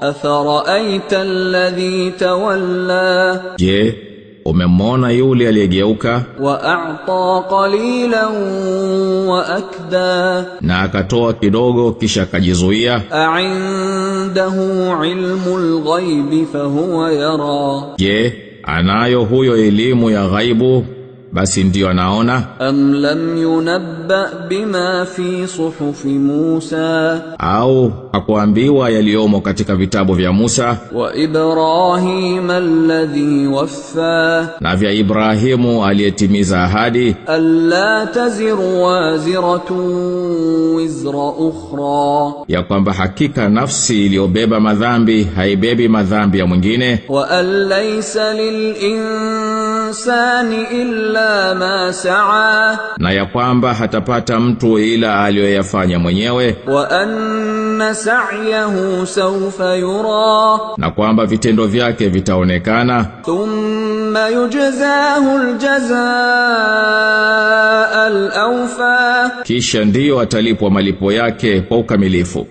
أفرأيت الذي تولى Je, umemwona yule aliyegeuka وأعطى قليلا وأكدى na akatoa kidogo kisha akajizuia? أعنده علم الغيب فهو يرى Je, anayo huyo elimu ya ghaibu basi ndio anaona? أم لم ينبأ بما في صحف موسى Au hakuambiwa yaliomo katika vitabu vya Musa وإبراهيم الذي وفى na vya Ibrahimu aliyetimiza ahadi ألا تزر وازرة وزر أخرى ya kwamba hakika nafsi iliyobeba madhambi haibebi madhambi ya mwingine, وأن ليس للإنسان إلا ما سعى na ya kwamba hatapata mtu ila aliyoyafanya mwenyewe, وأن سعيه سوف يرى na kwamba vitendo vyake vitaonekana, ثم يجزاه الجزاء الأوفى kisha ndiyo atalipwa malipo yake kwa ukamilifu.